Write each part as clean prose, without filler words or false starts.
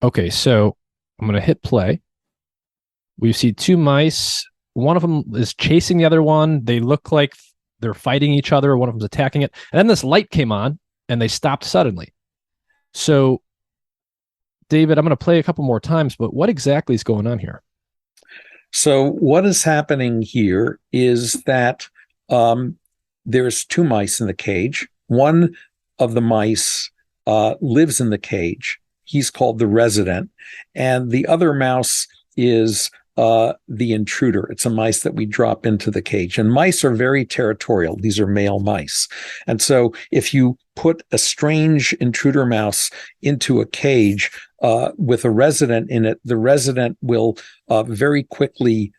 Okay, so I'm going to hit play. We see two mice. One of them is chasing the other one. They look like they're fighting each other. One of them's attacking it. And then this light came on and they stopped suddenly. So, David, I'm going to play a couple more times, but what exactly is going on here? So what is happening here is that um, there's two mice in the cage. One of the mice lives in the cage. He's called the resident, and the other mouse is the intruder. It's a mice that we drop into the cage. And mice are very territorial. These are male mice. And so if you put a strange intruder mouse into a cage with a resident in it, the resident will very quickly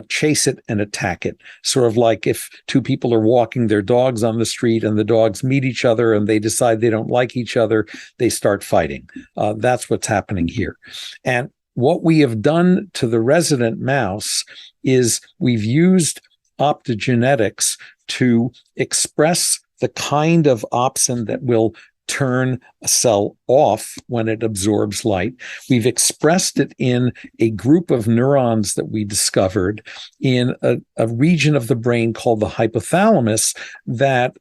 chase it and attack it. Sort of like if two people are walking their dogs on the street and the dogs meet each other and they decide they don't like each other, they start fighting. That's what's happening here. And what we have done to the resident mouse is we've used optogenetics to express the kind of opsin that will turn a cell off when it absorbs light. We've expressed it in a group of neurons that we discovered in a region of the brain called the hypothalamus that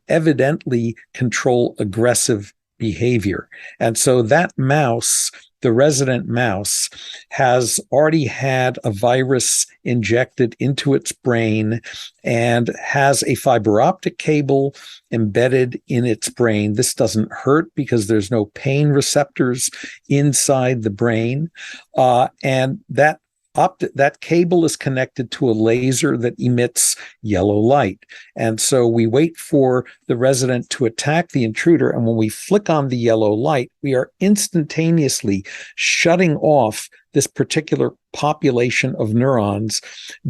evidently control aggressive behavior. And so that mouse, the resident mouse, has already had a virus injected into its brain and has a fiber optic cable embedded in its brain. This doesn't hurt because there's no pain receptors inside the brain. And that cable is connected to a laser that emits yellow light. And so we wait for the resident to attack the intruder. And when we flick on the yellow light, we are instantaneously shutting off this particular population of neurons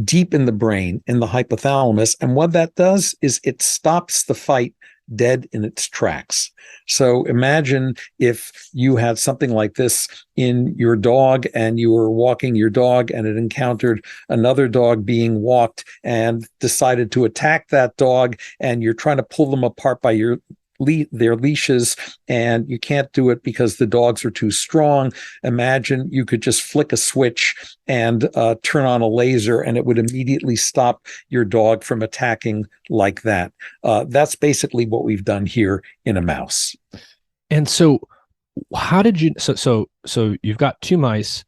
deep in the brain, in the hypothalamus. And what that does is it stops the fight dead in its tracks. So imagine if you had something like this in your dog and you were walking your dog and it encountered another dog being walked and decided to attack that dog, and you're trying to pull them apart by their leashes, and you can't do it because the dogs are too strong. Imagine you could just flick a switch and turn on a laser, and it would immediately stop your dog from attacking like that. That's basically what we've done here in a mouse. And so, how did you? So you've got two mice.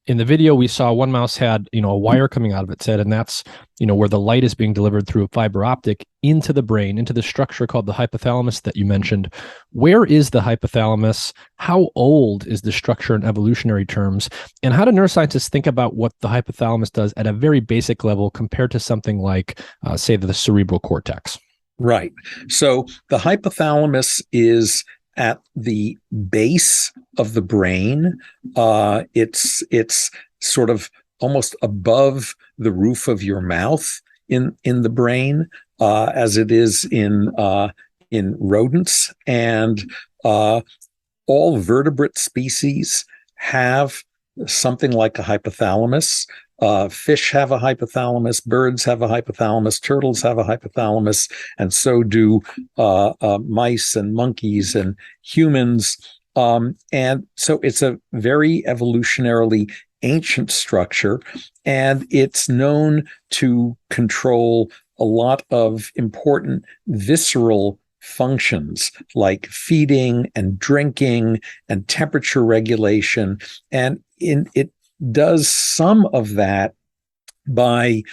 In the video, we saw one mouse had, a wire coming out of its head, and that's, where the light is being delivered through a fiber optic into the brain, into the structure called the hypothalamus that you mentioned. Where is the hypothalamus? How old is the structure in evolutionary terms? And how do neuroscientists think about what the hypothalamus does at a very basic level compared to something like, say, the cerebral cortex? Right. So the hypothalamus is at the base of the brain. It's sort of almost above the roof of your mouth in the brain, as it is in rodents, and all vertebrate species have something like a hypothalamus. Fish have a hypothalamus, birds have a hypothalamus, turtles have a hypothalamus, and so do mice and monkeys and humans. And so it's a very evolutionarily ancient structure, and it's known to control a lot of important visceral functions like feeding and drinking and temperature regulation. And it does some of that by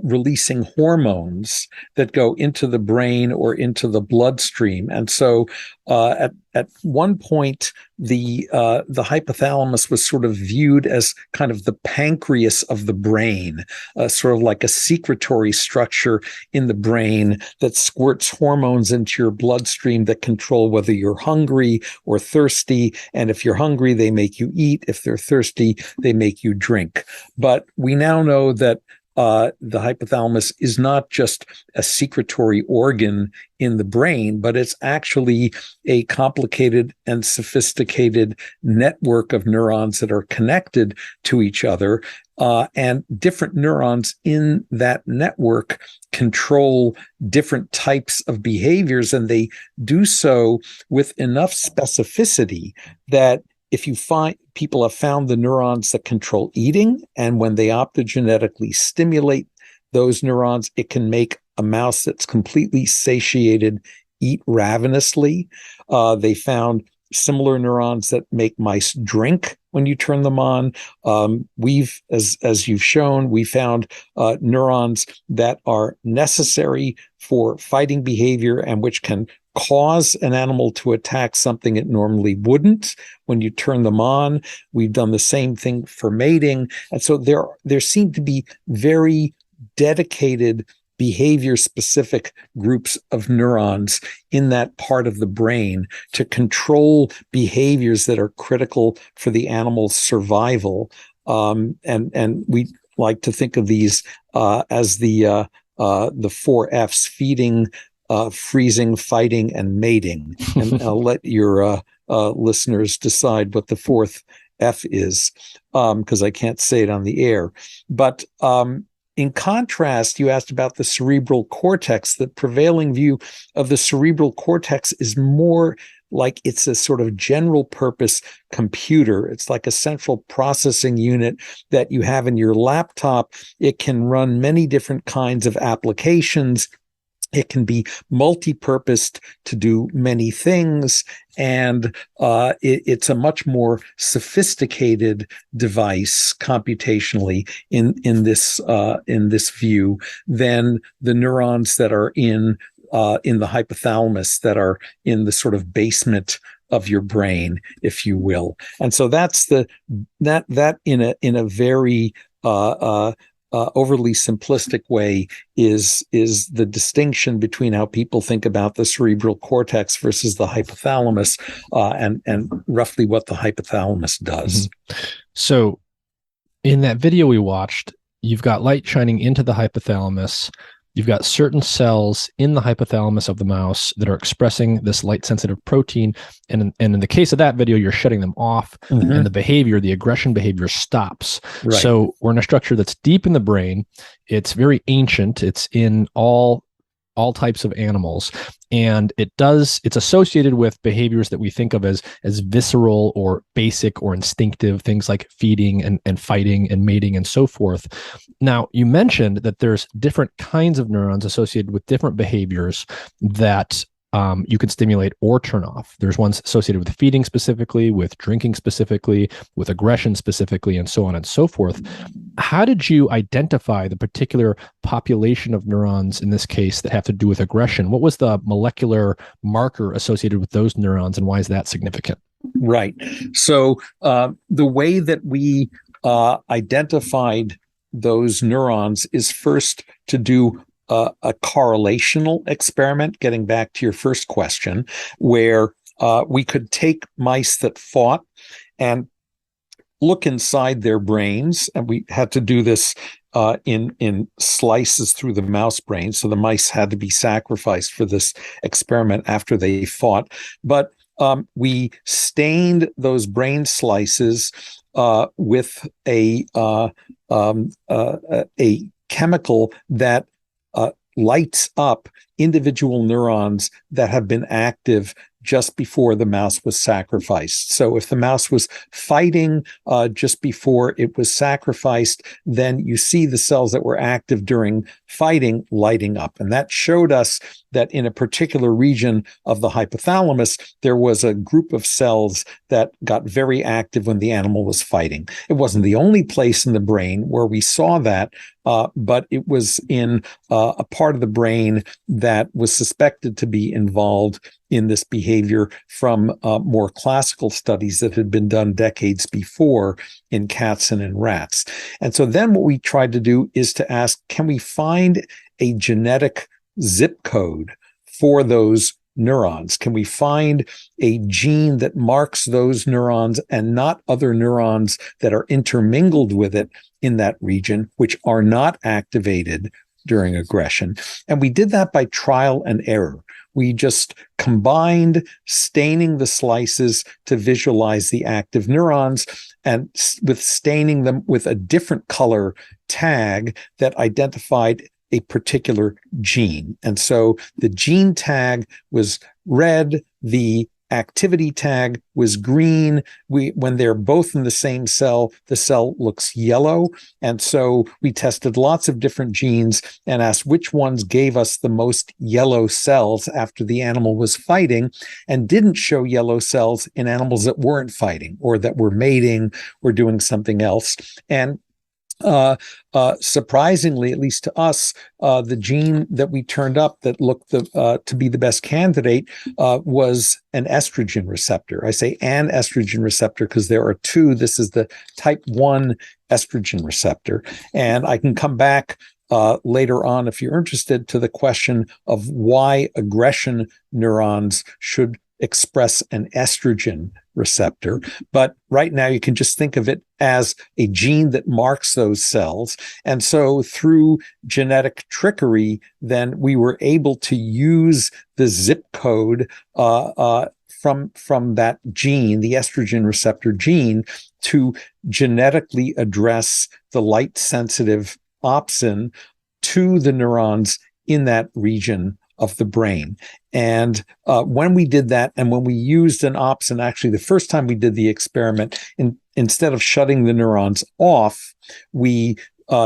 releasing hormones that go into the brain or into the bloodstream. And so at one point, the hypothalamus was sort of viewed as kind of the pancreas of the brain, sort of like a secretory structure in the brain that squirts hormones into your bloodstream that control whether you're hungry or thirsty. And if you're hungry, they make you eat. If they're thirsty, they make you drink. But we now know that the hypothalamus is not just a secretory organ in the brain, but it's actually a complicated and sophisticated network of neurons that are connected to each other. And different neurons in that network control different types of behaviors, and they do so with enough specificity that if you find people have found the neurons that control eating, and when they optogenetically stimulate those neurons, it can make a mouse that's completely satiated eat ravenously. They found similar neurons that make mice drink when you turn them on. We've, as you've shown, we found neurons that are necessary for fighting behavior and which can cause an animal to attack something it normally wouldn't when you turn them on. We've done the same thing for mating. And so there seem to be very dedicated behavior-specific groups of neurons in that part of the brain to control behaviors that are critical for the animal's survival. And we like to think of these as the 4 Fs: feeding, freezing, fighting, and mating. And I'll let your listeners decide what the 4th F is, because I can't say it on the air. But in contrast, you asked about the cerebral cortex. The prevailing view of the cerebral cortex is more like it's a sort of general purpose computer. It's like a central processing unit that you have in your laptop. It can run many different kinds of applications. It can be multi-purposed to do many things, and it's a much more sophisticated device computationally in this view than the neurons that are in the hypothalamus, that are in the sort of basement of your brain, if you will. And so that's that in a very overly simplistic way is the distinction between how people think about the cerebral cortex versus the hypothalamus, and roughly what the hypothalamus does. Mm-hmm. So in that video we watched, you've got light shining into the hypothalamus. You've got certain cells in the hypothalamus of the mouse that are expressing this light-sensitive protein. And in the case of that video, you're shutting them off, mm-hmm. and the aggression behavior stops. Right. So we're in a structure that's deep in the brain. It's very ancient. It's in all types of animals. And it's associated with behaviors that we think of as visceral or basic or instinctive, things like feeding and fighting and mating and so forth. Now, you mentioned that there's different kinds of neurons associated with different behaviors that you can stimulate or turn off. There's ones associated with feeding specifically, with drinking specifically, with aggression specifically, and so on and so forth. How did you identify the particular population of neurons in this case that have to do with aggression? What was the molecular marker associated with those neurons, and why is that significant? Right. So the way that we identified those neurons is first to do a correlational experiment, getting back to your first question, where we could take mice that fought and look inside their brains. And we had to do this in slices through the mouse brain. So the mice had to be sacrificed for this experiment after they fought. But we stained those brain slices with a chemical that lights up individual neurons that have been active just before the mouse was sacrificed. So if the mouse was fighting just before it was sacrificed, then you see the cells that were active during fighting lighting up. And that showed us that in a particular region of the hypothalamus, there was a group of cells that got very active when the animal was fighting. It wasn't the only place in the brain where we saw that, but it was in a part of the brain that was suspected to be involved in this behavior from more classical studies that had been done decades before in cats and in rats. And so then what we tried to do is to ask, can we find a genetic zip code for those neurons? Can we find a gene that marks those neurons and not other neurons that are intermingled with it in that region, which are not activated during aggression? And we did that by trial and error. We just combined staining the slices to visualize the active neurons, and with staining them with a different color tag that identified a particular gene. And so the gene tag was red, the activity tag was green. When they're both in the same cell, the cell looks yellow. And so we tested lots of different genes and asked which ones gave us the most yellow cells after the animal was fighting, and didn't show yellow cells in animals that weren't fighting or that were mating or doing something else. And surprisingly, at least to us, the gene that we turned up that looked to be the best candidate was an estrogen receptor. I say an estrogen receptor because there are two. This is the type 1 estrogen receptor. And I can come back later on, if you're interested, to the question of why aggression neurons should express an estrogen receptor. But right now you can just think of it as a gene that marks those cells. And so through genetic trickery, then we were able to use the zip code from that gene, the estrogen receptor gene, to genetically address the light-sensitive opsin to the neurons in that region of the brain. And when we did that, and when we used an opsin, actually the first time we did the experiment, instead of shutting the neurons off, we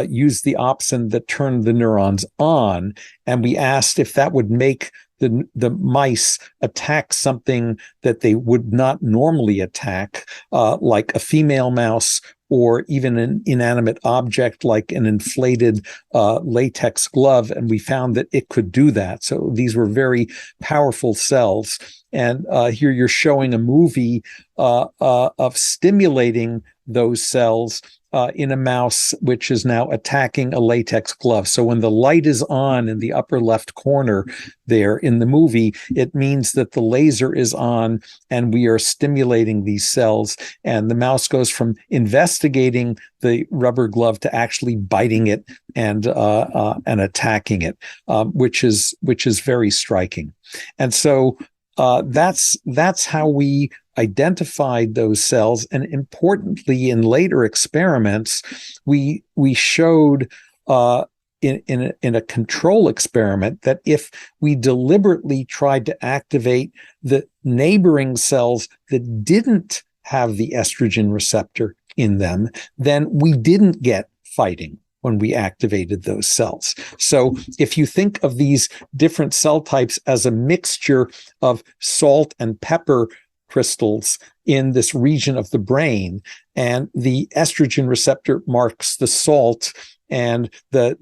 used the opsin that turned the neurons on, and we asked if that would make the mice attack something that they would not normally attack, like a female mouse, or even an inanimate object like an inflated latex glove. And we found that it could do that. So these were very powerful cells. And here you're showing a movie of stimulating those cells in a mouse, which is now attacking a latex glove. So when the light is on in the upper left corner there in the movie, it means that the laser is on and we are stimulating these cells. And the mouse goes from investigating the rubber glove to actually biting it and attacking it, which is very striking. And so that's how we identified those cells. And importantly, in later experiments, we showed in a control experiment that if we deliberately tried to activate the neighboring cells that didn't have the estrogen receptor in them, then we didn't get fighting when we activated those cells. So if you think of these different cell types as a mixture of salt and pepper crystals in this region of the brain, and the estrogen receptor marks the salt, and the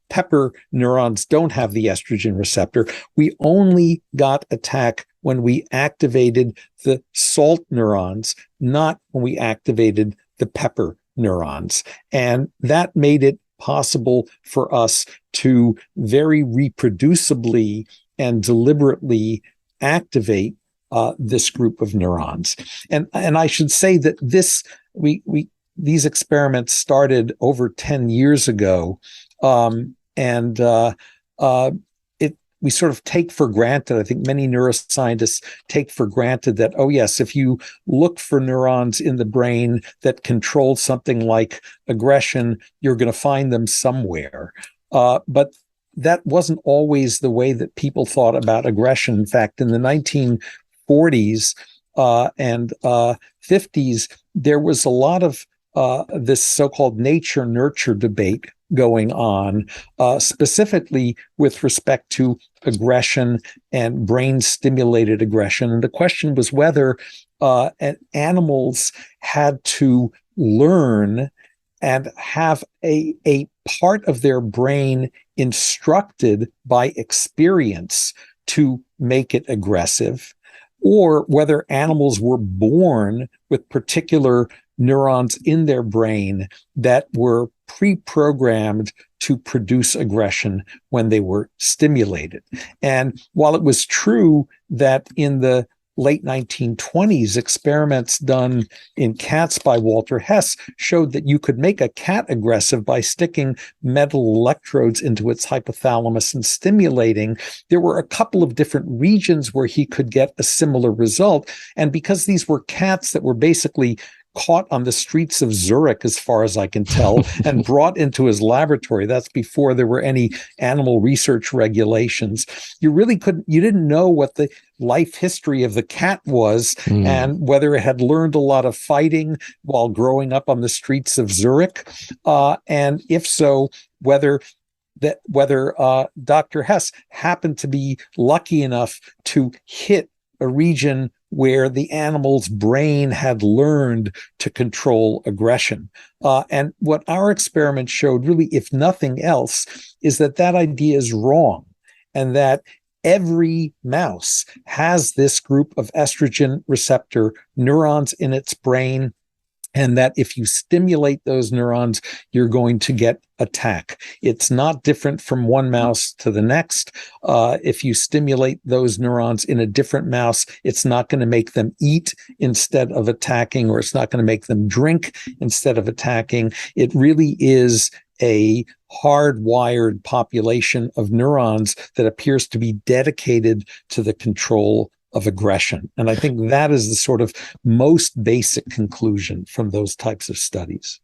pepper neurons don't have the estrogen receptor, we only got attack when we activated the salt neurons, not when we activated the pepper neurons. And that made it possible for us to very reproducibly and deliberately activate this group of neurons. And I should say that these experiments started over 10 years ago. We sort of take for granted, I think many neuroscientists take for granted that, oh yes, if you look for neurons in the brain that control something like aggression, you're going to find them somewhere. But that wasn't always the way that people thought about aggression. In fact, in the 1940s and 50s, there was a lot of this so-called nature-nurture debate going on, specifically with respect to aggression and brain-stimulated aggression. And the question was whether animals had to learn and have a part of their brain instructed by experience to make it aggressive, or whether animals were born with particular neurons in their brain that were pre-programmed to produce aggression when they were stimulated. And while it was true that in the late 1920s, experiments done in cats by Walter Hess showed that you could make a cat aggressive by sticking metal electrodes into its hypothalamus and stimulating, there were a couple of different regions where he could get a similar result. And because these were cats that were basically caught on the streets of Zurich, as far as I can tell, and brought into his laboratory. That's before there were any animal research regulations. You didn't know what the life history of the cat was and whether it had learned a lot of fighting while growing up on the streets of Zurich. And if so, whether Dr. Hess happened to be lucky enough to hit a region where the animal's brain had learned to control aggression. And what our experiment showed, really, if nothing else, is that idea is wrong, and that every mouse has this group of estrogen receptor neurons in its brain, and that if you stimulate those neurons, you're going to get attack. It's not different from one mouse to the next. If you stimulate those neurons in a different mouse, it's not going to make them eat instead of attacking, or it's not going to make them drink instead of attacking. It really is a hardwired population of neurons that appears to be dedicated to the control of aggression. And I think that is the sort of most basic conclusion from those types of studies.